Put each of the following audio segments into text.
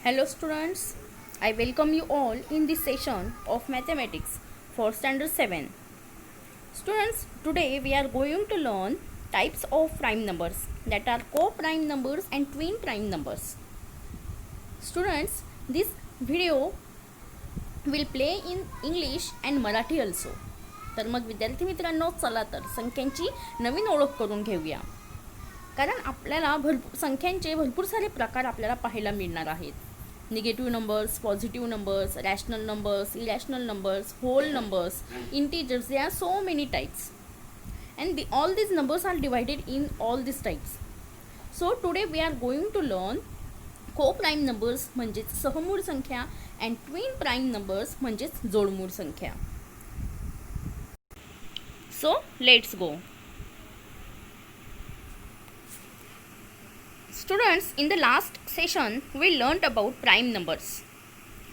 Hello students, I welcome you all in this session of mathematics for standard 7. Students, today we are going to learn types of prime numbers, that are co-prime numbers and twin prime numbers. Students, this video will play in English and Marathi also. तर मग विद्यार्थी मित्रांनो, चला तर संख्यांची नवीन ओळख करून घेऊया. कारण आपल्याला संख्यांचे भरपूर सारे प्रकार आपल्याला पाहायला मिळणार आहेत. Negative numbers, positive numbers, rational numbers, irrational numbers, whole numbers, integers. There are so many types, and all these numbers are divided in all these types. So today we are going to learn co-prime numbers म्हणजेच सहमूळ संख्या and twin prime numbers म्हणजेच जोडमूळ संख्या. So let's go. Students, in the last session we learnt about prime numbers.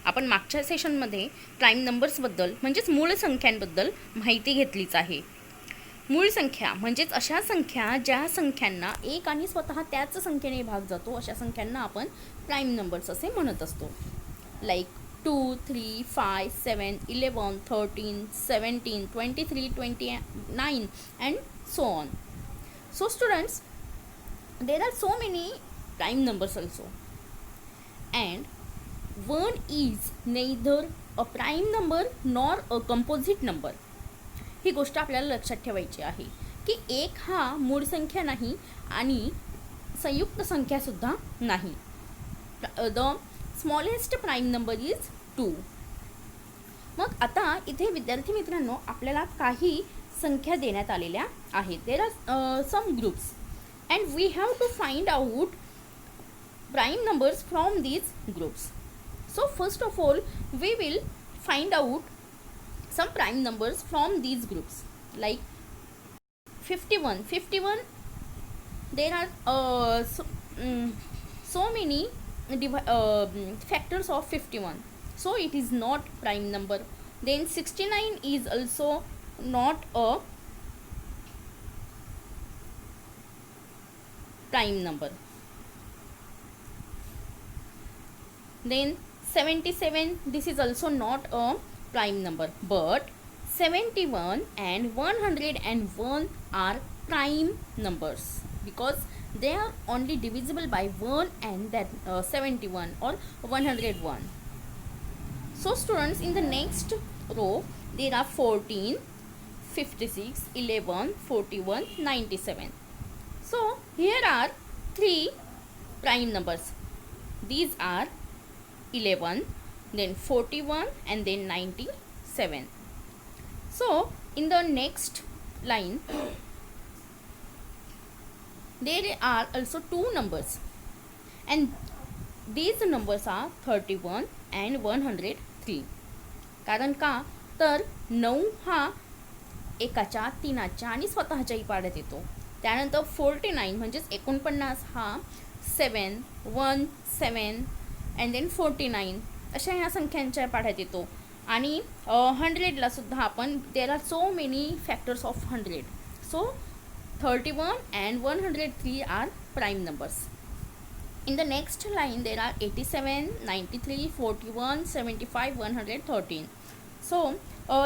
आपण मागच्या सेशनमध्ये prime नंबर्सबद्दल म्हणजेच मूळ संख्यांबद्दल माहिती घेतलीच आहे. मूळ संख्या म्हणजेच अशा संख्या ज्या संख्यांना एक आणि स्वतः त्याच संख्येने भाग जातो अशा संख्यांना आपण प्राईम नंबर्स असे म्हणत असतो. Like 2, 3, 5, 7, 11, 13, 17, 23, 29 and so on. So students, there are so many prime numbers also, and one is neither a prime number nor a composite number. ही गोष्ट आपल्याला लक्षात ठेवायची आहे की एक हा मूळ संख्या नाही आणि संयुक्त संख्या सुद्धा नाही. The smallest prime number is 2. मग आता इथे विद्यार्थी मित्रांनो आपल्याला काही संख्या देण्यात आलेल्या आहेत. There are some groups and we have to find out prime numbers from these groups. So first of all we will find out some prime numbers from these groups, like 51. There are so many factors of 51, so it is not prime number. Then 69 is also not a prime number. Then 77, this is also not a prime number, but 71 and 101 are prime numbers because they are only divisible by 1 and that 71 or 101. So students, in the next row there are 14, 56, 11, 41, 97. So here are 3 prime numbers. These are 11, then 41 and then 97. So in the next line there are also 2 numbers, and these numbers are 31 and 103. कारण का तर 9 हा एकाच्या, तीनाच्या आणि स्वतःच्याही पाड्यात येतो. त्यानंतर 49 म्हणजेच 49 हा 7, 1, 7 अँड देन 49 अशा ह्या संख्यांच्या पाढ्यात येतो. आणि 100ला सुद्धा आपण there are so many factors of 100. So 31 and 103 are prime numbers. In the next line there are 87, 93, 41, 75, 113. So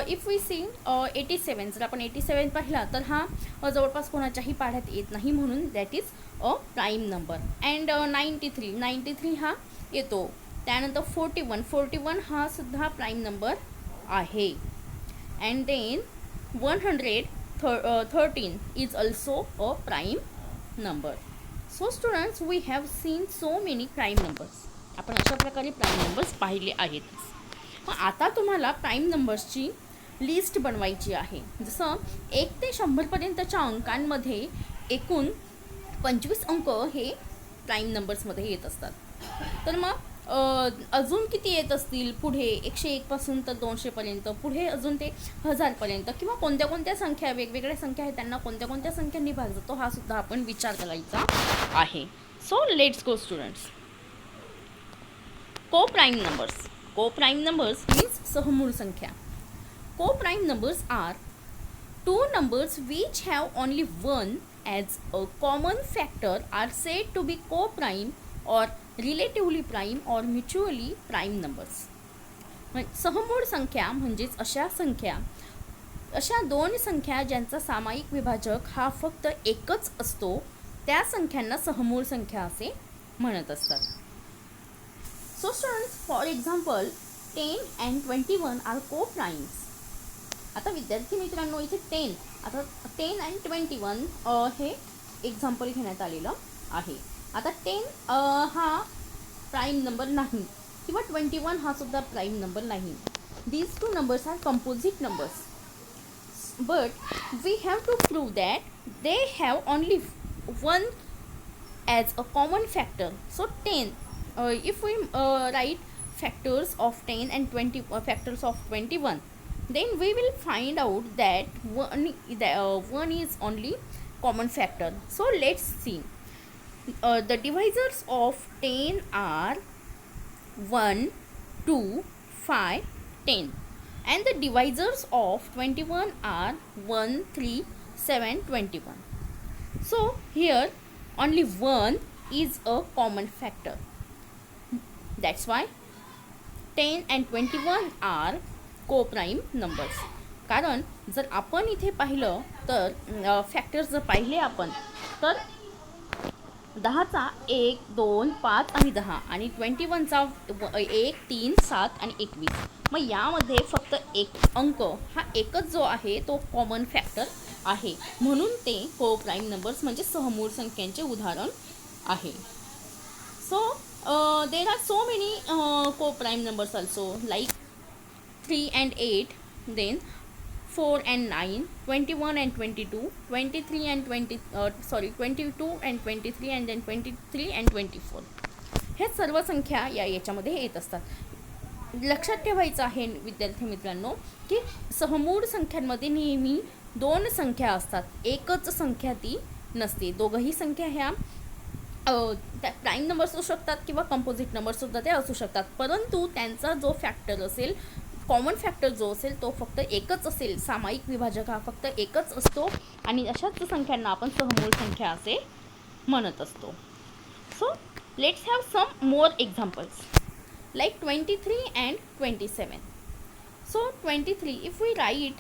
if we see 87, जर आपण 87 पाहिला तर हा जवळपास कोणाच्याही पाढ्यात येत नाही, म्हणून that is a prime number. And 93 हा येतो. त्यानंतर 41 हा सुद्धा प्राईम नंबर आहे. And then 113 is also a prime number. So students, we have seen so many prime numbers. आपण अशा प्रकारे प्राईम नंबर्स पाहिले आहेत. मग आता तुम्हाला प्राईम नंबर्सची लिस्ट बनवायची आहे. जसं 1 ते 100पर्यंतच्या अंकांमध्ये एकूण 25 अंक हे प्राईम नंबर्समध्ये येत असतात. तर मग अजून किती येत असतील पुढे, 101 पासून तर 200पर्यंत, पुढे अजून ते 1000पर्यंत, किंवा कोणत्या कोणत्या संख्या, वेगवेगळ्या संख्या आहेत त्यांना कोणत्या कोणत्या संख्यांनी भाग जातो हा सुद्धा आपण विचार करायचा आहे. So let's go students. co-prime numbers. Co-prime numbers means सहमूळ संख्या. Co-prime numbers are 2 numbers which have only one as a common factor are said to be co-prime or relatively prime और म्युच्युअली प्राईम नंबर्स. सहमूळ संख्या म्हणजेच अशा दोन संख्या ज्यांचा सामायिक विभाजक हा फक्त एकच असतो त्या संख्यांना सहमूळ संख्या असे म्हणत असतात. So students, for example 10 and 21 are coprimes. आता विद्यार्थी मित्रांनो, इथे 10 and 21 हे एक्झाम्पल घेण्यात आलेलं आहे. आता 10 हा प्राईम नंबर नाही किंवा 21 हा सुद्धा प्राईम नंबर नाही. These two numbers are composite numbers, but we have to prove that they have only one as a common factor. So 10, if we write factors of 10 and 20 factors of 21, then we will find out that one is only common factor. So let's see. The divisors of 10 are 1, 2, 5, 10, and the divisors of 21 are 1, 3, 7, 21. So here only 1 is a common factor. That's why 10 and 21 are co-prime numbers. कारण जर आपण इथे पाहिलं तर factors जर पाहिले आपण तर 10चा 1, 2, 5 आणि 10 आणि 21चा 1, 3, 7 आणि 21. मग यामध्ये फक्त एक अंक हा एकच जो आहे तो कॉमन फॅक्टर आहे, म्हणून ते को प्राईम नंबर्स म्हणजे सहमूळ संख्यांचे उदाहरण आहे. So there are so many co prime numbers also, like 3 and 8, then 4 and 9, 21 and 22, 22 and 23, and then 23 and 24. हे सर्व संख्या याच्यामध्ये येत असतात. लक्षात ठेवायचं आहे विद्यार्थी मित्रांनो की सहमूळ संख्यांमध्ये नेहमी दोन संख्या असतात, एकच संख्या ती नसते. दोघंही संख्या ह्या प्राईम नंबर्स असू शकतात किंवा कंपोजिट नंबरसुद्धा ते असू शकतात, परंतु त्यांचा जो फॅक्टर असेल, कॉमन फॅक्टर जो असेल तो फक्त एकच असेल. सामायिक विभाजक हा फक्त एकच असतो आणि अशाच संख्यांना आपण सहमूळ संख्या असे म्हणत असतो. So let's have some more examples like 23 and 27. So 23, if we write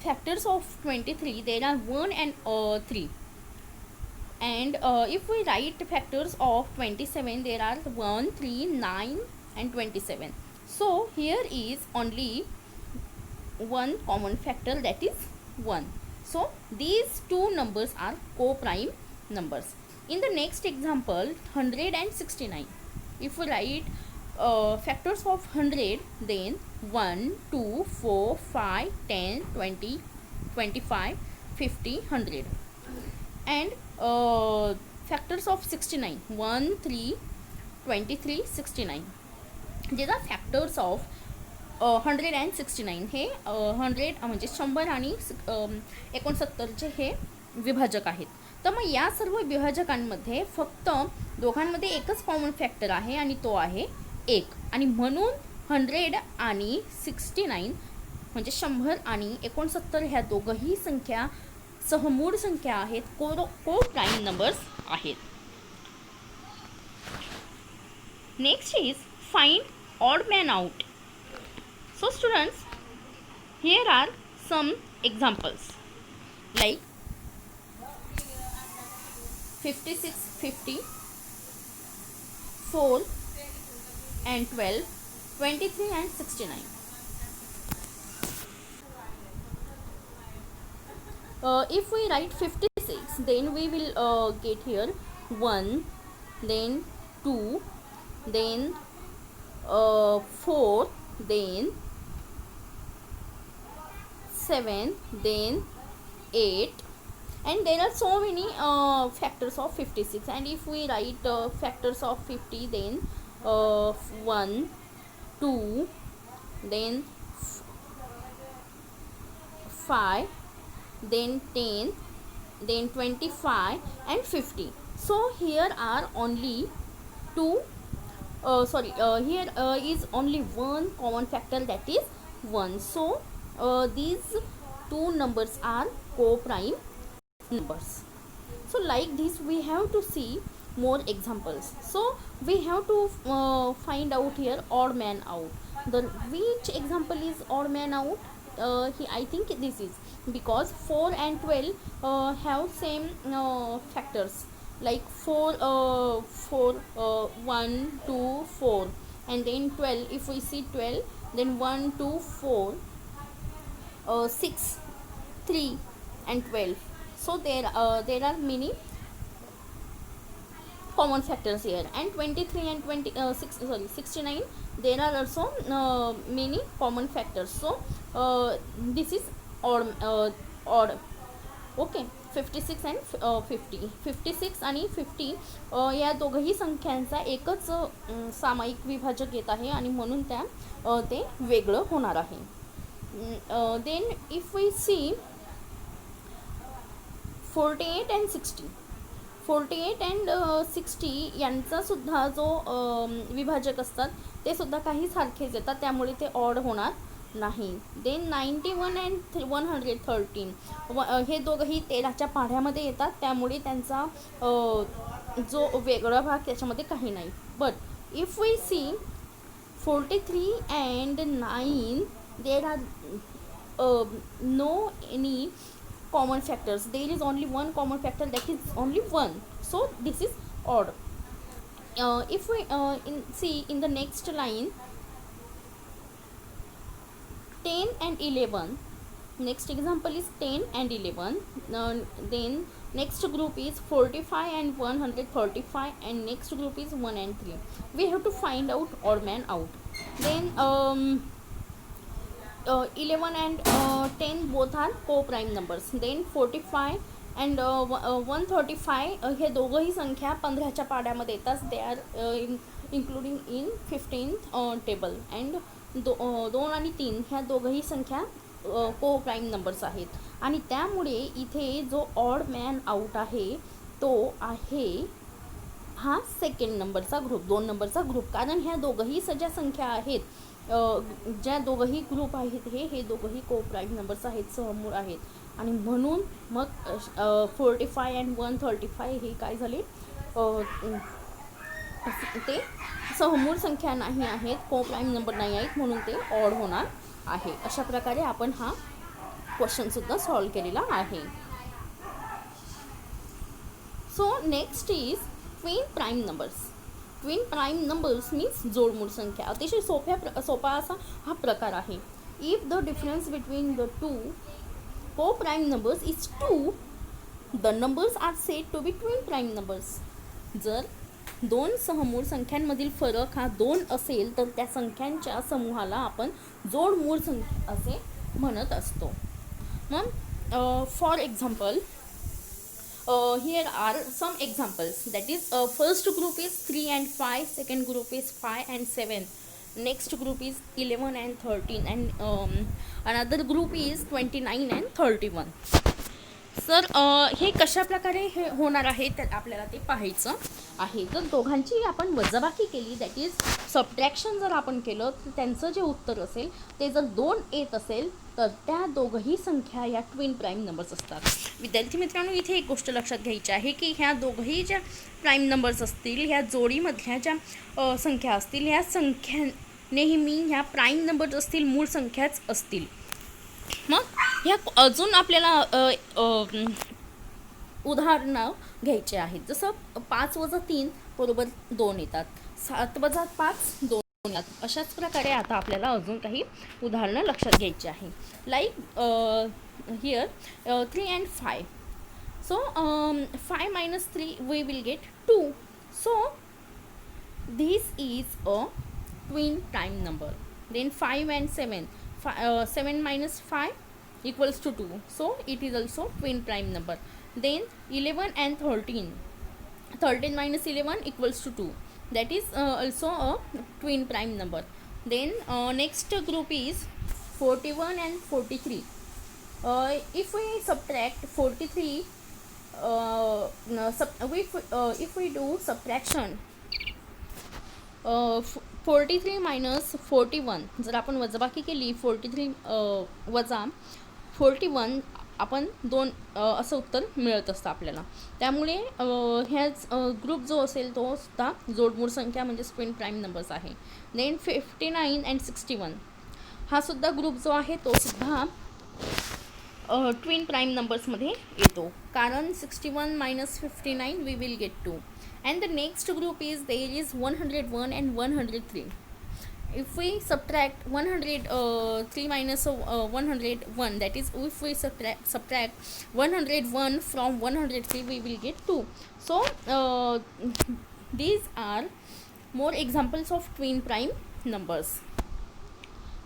factors of 23, there are 1 and 3, and if we write factors of 27, there are 1, 3, 9 and 27. So here is only one common factor, that is 1. So these two numbers are co-prime numbers. In the next example, 169, if we write factors of 100, then 1, 2, 4, 5, 10, 20, 25, 50, 100. And factors of 69, 1, 3, 23, 69. These are factors of 169. हे 100 म्हणजे 100 आणि 69चे हे विभाजक आहेत. तर मग या सर्व विभाजकांमध्ये फक्त दोघांमध्ये एकच कॉमन फॅक्टर आहे आणि तो आहे 1, आणि म्हणून 100 आणि 69 म्हणजे 100 आणि 69 ह्या दोघंही संख्या सहमूळ संख्या आहेत, को प्राईम नंबर्स आहेत. Next is find odd man out. So students, here are some examples like 56, 50, 4 and 12, 23 and 69. If we write 56, then we will get here 1, then 2, then 4, then 7, then 8, and there are so many factors of 56. And if we write factors of 50, then 1, 2, then 5, then 10, then 25 and 50. So here are only here is only one common factor, that is 1. So these two numbers are co-prime numbers. So like this we have to see more examples. So we have to find out here odd man out. The which example is odd man out? I think this is because 4 and 12 have same factors, like 1 2 4, and then 12, if we see 12, then 1 2 4 6 3 and 12. So there are many common factors here, and 23 and 69, there are also many common factors. So this is odd. Okay. 56 and 50, 56 आणि 50 या दोघंही संख्यांचा एकच सामायिक विभाजक येत आहे आणि म्हणून ते वेगळं होणार आहे. Then if we see 48 and 60, 48 and 60 यांचा सुद्धा जो विभाजक असतात ते सुद्धा काही सारखेच येतात, त्यामुळे ते ऑड होणार नाही. देन 91 and 113, हे दोघंही 13च्या पाढ्यामध्ये येतात, त्यामुळे त्यांचा जो वेगळा भाग त्याच्यामध्ये काही नाही. But if we see 43 and 9, there are no any common factors. There is only one common factor, that is only 1. So this is odd. If we see in the next line 10 and 11, next example is 10 and 11. Then next group is 45 and 135, and next group is 1 and 3. We have to find out odd man out. Then 11 and 10 both are co-prime numbers. Then 45 and 135 हे दोघंही संख्या 15च्या पाढ्यामध्ये येतात. They are including in 15th table. And 2 आणि 3 ह्या दोघंही संख्या को prime numbers आहेत, आणि त्यामुळे इथे जो ऑड मॅन आउट आहे तो आहे हा सेकंड नंबरचा ग्रुप, 2 नंबरचा ग्रुप. कारण ह्या दोघंही ज्या संख्या आहेत, ज्या दोघंही ग्रुप आहेत हे दोघंही को प्राईम नंबर्स आहेत, सहमूळ आहेत, आणि म्हणून मग 45 अँड 135 हे काय झाले, ते सहमूळ संख्या नाही आहेत, को प्राईम नंबर नाही आहेत, म्हणून ते ऑड होणार आहे. अशा प्रकारे आपण हा क्वेश्चनसुद्धा सॉल्व केलेला आहे. So next is twin prime numbers. Twin prime numbers means जोडमूळ संख्या. अतिशय सोपा असा हा प्रकार आहे. If the difference between the two co prime numbers is 2, the numbers are said to be twin prime numbers. जर 2 सहमूळ संख्यांमधील फरक हा 2 असेल तर त्या संख्यांच्या समूहाला आपण जोडमूळ संख्या असे म्हणत असतो. मग for example, here are some examples, that is first group is 3 and 5, second group is 5 and 7, next group is 11 and 13, and another group is 29 and 31. Sir हे कशा प्रकारे हे होणार आहे तर आपल्याला ते पाहायचं आहे. जर दोघांची आपण वजाबाकी केली, दॅट इज सबट्रॅक्शन जर आपण केलं, तर त्यांचं जे उत्तर असेल ते जर 2 येत असेल तर त्या दोघंही संख्या या ट्विन प्राईम नंबर्स असतात. विद्यार्थी मित्रांनो, इथे एक गोष्ट लक्षात घ्यायची आहे की ह्या दोघंही ज्या प्राईम नंबर्स असतील, ह्या जोडीमधल्या ज्या संख्या असतील, ह्या संख्या नेहमी ह्या प्राईम नंबर्स असतील, मूळ संख्याच असतील. मग ह्या अजून आपल्याला उदाहरणं घ्यायचे आहेत. जसं 5 वजा 3 बरोबर 2 येतात, 7 वजा 5 2 येतात. अशाच प्रकारे आता आपल्याला अजून काही उदाहरणं लक्षात घ्यायची आहे. Like here 3 and 5. So 5 minus 3 we will get 2. So this is a twin prime number. Then 5 and 7. 7 minus 5 equals to 2. So it is also twin prime number. Then 11 and 13. 13 minus 11 equals to 2. That is also a twin prime number. Then next group is 41 and 43. If we subtract 43, if we do subtraction, 43 minus 41, जर आपण वजाबाकी केली 43 वजा 41, आपण 2 असं उत्तर मिळत असतं आपल्याला. त्यामुळे ह्याच ग्रुप जो असेल तो सुद्धा जोडमूळ संख्या म्हणजेच ट्विन प्राईम नंबर्स आहे. देन 59 अँड 61 हा सुद्धा ग्रुप जो आहे तो सुद्धा ट्विन प्राईम नंबर्समध्ये येतो, कारण 61 minus 59 we will get 2. And the next group is there is 101 and 103. If we subtract 103 minus 101, that is if we subtract 101 from 103, we will get 2. So these are more examples of twin prime numbers.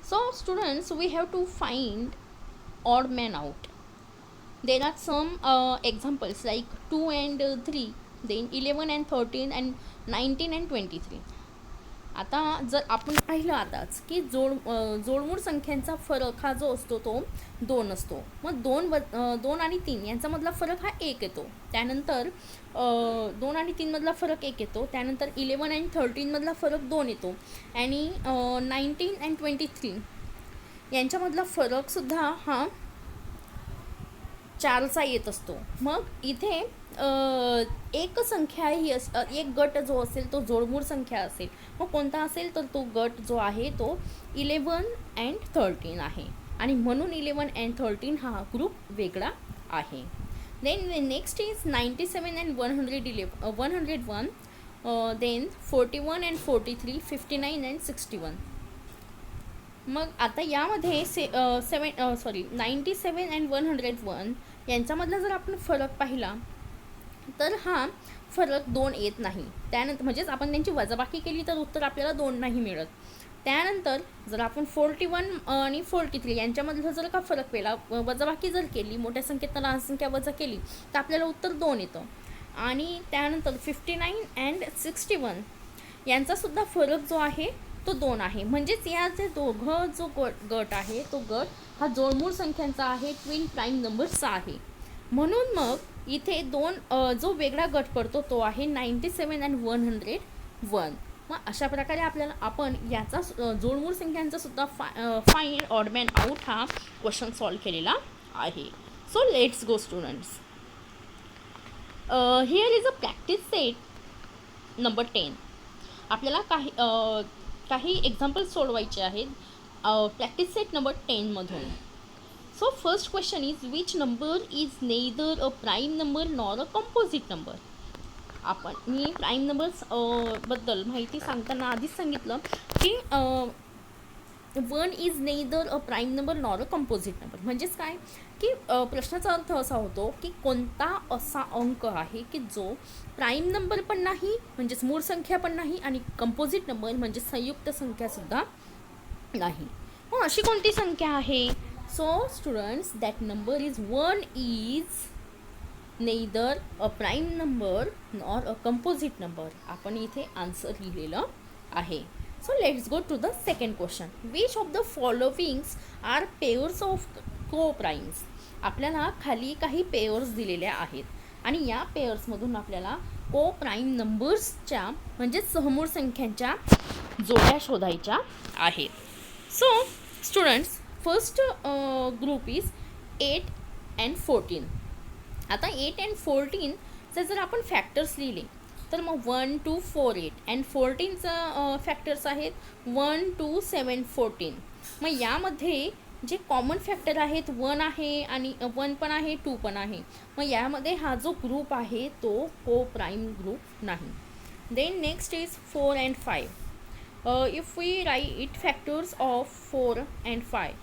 So students, we have to find odd man out. There are some examples like 2 and 3, then 11 and 13 and 19 and 23. आता जर आपण पाहिलं आताच की जोडमूळ संख्यांचा फरक हा जो असतो तो 2 असतो. मग 2 आणि 3 यांच्यामधला फरक हा 1 येतो. त्यानंतर 2 आणि 3 मधला फरक 1 येतो. त्यानंतर 11 आणि 13 मधला फरक 2 येतो. आणि 19 अँड 23 यांच्यामधला फरकसुद्धा हा 4चा येत असतो. मग इथे एक संख्या ही एक गट जो असेल तो जोडमूळ संख्या असेल. मग कोणता असेल तर तो गट जो आहे तो 11 अँड 13 आहे, आणि म्हणून 11 अँड 13 हा ग्रुप वेगळा आहे. Then next is 97 and 101, then 41 and 43, 59 and 61. मग आता यामध्ये 97 अँड 101 यांच्यामधला जर आपण फरक पाहिला तर हा फरक 2 येत नाही. त्यानंतर म्हणजेच आपण त्यांची वजाबाकी केली तर उत्तर आपल्याला 2 नाही मिळत. त्यानंतर जर आपण 41 आणि 43 यांच्यामधला जर का फरक केला, वजाबाकी जर केली, मोठ्या संख्येतनं लहान संख्या वजा केली तर आपल्याला उत्तर 2 येतं. आणि त्यानंतर 59 अँड 61 यांचासुद्धा फरक जो आहे तो 2 आहे. म्हणजेच याचे दोघं जो गट आहे तो गट हा जोडमूळ संख्यांचा आहे, ट्विन प्राईम नंबर्सचा आहे. म्हणून मग इथे जो वेगळा गट पडतो तो आहे 97 अँड 101. मग अशा प्रकारे आपण याचा जोडमूळ संख्यांचा सुद्धा फाइंड ऑड मॅन आउट हा क्वेश्चन सॉल्व केलेला आहे. So let's go students. Here is a practice set number 10. आपल्याला काही एक्झाम्पल्स सोडवायचे आहेत प्रॅक्टिस सेट नंबर 10मधून. So first question is, which number is neither a prime number nor a composite number? मी prime numbers बद्दल माहिती सांगताना आधीच सांगितलं की 1 is neither a prime number nor a composite number. म्हणजेच काय की प्रश्नाचा अर्थ असा होतो की कोणता असा अंक आहे की जो प्राईम नंबर पण नाही, म्हणजेच मूळ संख्या पण नाही, आणि कंपोजिट नंबर म्हणजे संयुक्त संख्यासुद्धा नाही. मग अशी कोणती संख्या आहे? So students, that number is 1 is neither a prime number nor a composite number. आपण इथे आन्सर लिहिलेलं आहे. So let's go to the second question. Which of the following are pairs of co-primes? आपल्याला खाली काही पेअर्स दिलेल्या आहेत आणि या पेअर्समधून आपल्याला को-प्राईम नंबर्सच्या म्हणजे सहमूळ संख्यांच्या जोड्या शोधायच्या आहेत. So students, first group is 8 and 14. आता 8 अँड 14चे जर आपण फॅक्टर्स लिहिले तर मग 1 2 4 8 अँड 14चं फॅक्टर्स आहेत 1 2 7 14. मग यामध्ये जे कॉमन फॅक्टर आहेत 1 आहे आणि 1 पण आहे 2 पण आहे. मग यामध्ये हा जो ग्रुप आहे तो को प्राईम ग्रुप नाही. Then next is 4 and 5. If we write factors of 4 and 5,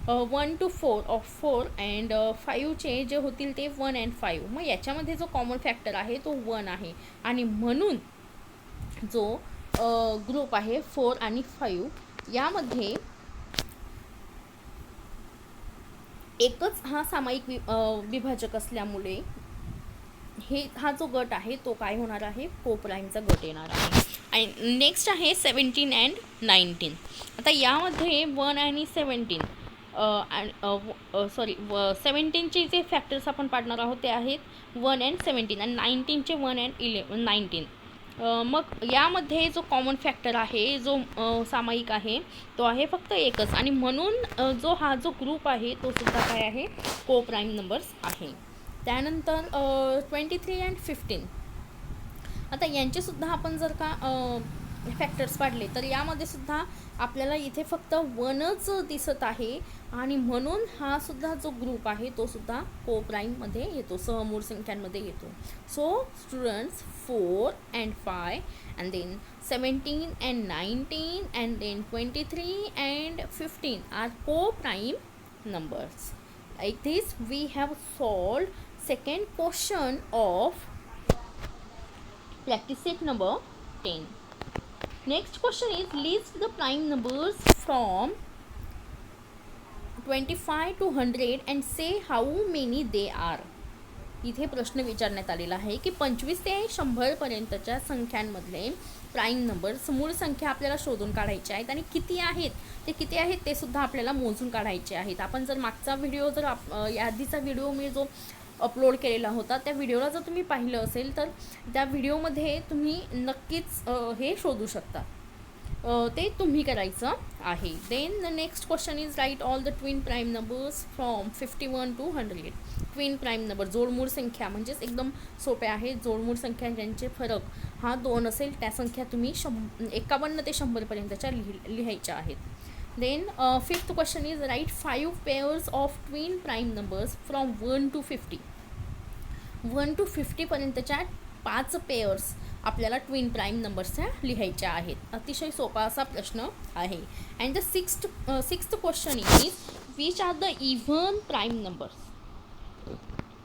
1 to 4 of 4 and 5चे जे होतील ते 1 अँड 5. मग याच्यामध्ये जो कॉमन फॅक्टर आहे तो 1 आहे आणि म्हणून जो ग्रुप आहे 4 आणि 5 यामध्ये एकच हा सामायिक विभाजक असल्यामुळे हा जो गट आहे तो काय होणार आहे? को-प्राईमचा गट येणार आहे. आणि नेक्स्ट आहे 17 अँड 19. आता यामध्ये 1 आणि 17 17चे जे फॅक्टर्स आपण पाडणार आहोत ते आहेत 1 अँड 17 आणि 19चे 1 अँड 19. मग यामध्ये जो कॉमन फॅक्टर आहे, जो सामायिक आहे, तो आहे फक्त एकच, आणि म्हणून जो ग्रुप आहे तो सुद्धा काय आहे, को प्राईम नंबर्स आहे. त्यानंतर 23 and 15. आता यांचेसुद्धा आपण जर का फॅक्टर्स काढले तर यामध्ये सुद्धा आपल्याला इथे फक्त 1च दिसत आहे, आणि म्हणून हा सुद्धा जो ग्रुप आहे तो सुद्धा को प्राईममध्ये येतो, सहमूळ संख्यांमध्ये येतो. So students, 4 and 5 and then 17 and 19 and then 23 and 15 are co-prime numbers. Like this we have solved second question of practice set number 10. Next question is list the prime numbers from 25 to 100 and say how many they are. इथे प्रश्न विचारण्यात आलेला आहे की 25 ते 100 पर्यंतच्या संख्यांमधले prime numbers, मूळ संख्या आपल्याला शोधून काढायचे आहेत, आणि किती आहेत ते सुद्धा आपल्याला मोजून काढायचे आहेत. आपण जर मागचा व्हिडिओ आधीचा व्हिडिओ मी जो अपलोड केलेला होता त्या व्हिडिओला जर तुम्ही पाहिलं असेल तर त्या व्हिडिओमध्ये तुम्ही नक्कीच हे शोधू शकता. ते तुम्ही करायचं आहे. Then the next question is write all the twin prime numbers from 51 to 100. Twin prime number, जोडमूळ संख्या, म्हणजेच एकदम सोपे आहे. जोडमूळ संख्या ज्यांचे फरक हा 2 असेल त्या संख्या तुम्ही 51 ते 100 पर्यंतच्या लिहायच्या आहेत. Then fifth question is write 5 pairs of twin prime numbers from 1 to 50. 1 to 50 पर्यंतच्या 5 पेअर्स आपल्याला ट्विन प्राईम नंबर्सच्या लिहायच्या आहेत. अतिशय सोपा असा प्रश्न आहे. And the sixth question is which are the even prime numbers.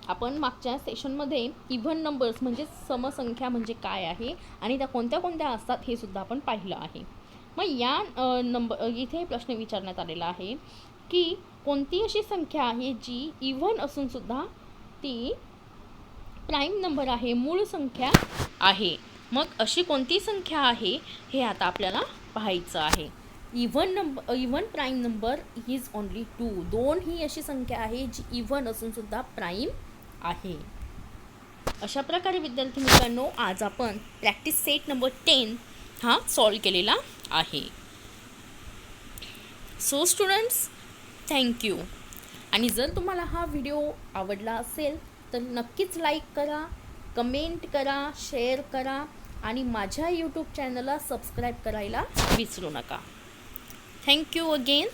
आपण मागच्या सेशनमध्ये इव्हन नंबर्स म्हणजे समसंख्या म्हणजे काय आहे आणि त्या कोणत्या असतात हे सुद्धा आपण पाहिलं आहे. मग या इथे प्रश्न विचारण्यात आलेला आहे की कोणती अशी संख्या आहे जी इव्हन असून सुद्धा ती प्राईम नंबर आहे, मूळ संख्या आहे. मग अशी कोणती संख्या आहे हे आता आपल्याला पाहायचं आहे. Even prime number is only 2. 2 ही अशी संख्या आहे जी इव्हन असून सुद्धा प्राईम आहे. अशा प्रकारे विद्यार्थी मित्रांनो आज आपण प्रॅक्टिस सेट नंबर 10 हा सॉल्व केलेला आहे. So students, thank you. आणि जर तुम्हाला हा व्हिडिओ आवडला असेल तर नक्कीच लाईक करा, कमेंट करा, शेअर करा, आणि माझ्या यूट्यूब चॅनलला सबस्क्राईब करायला विसरू नका. Thank you again.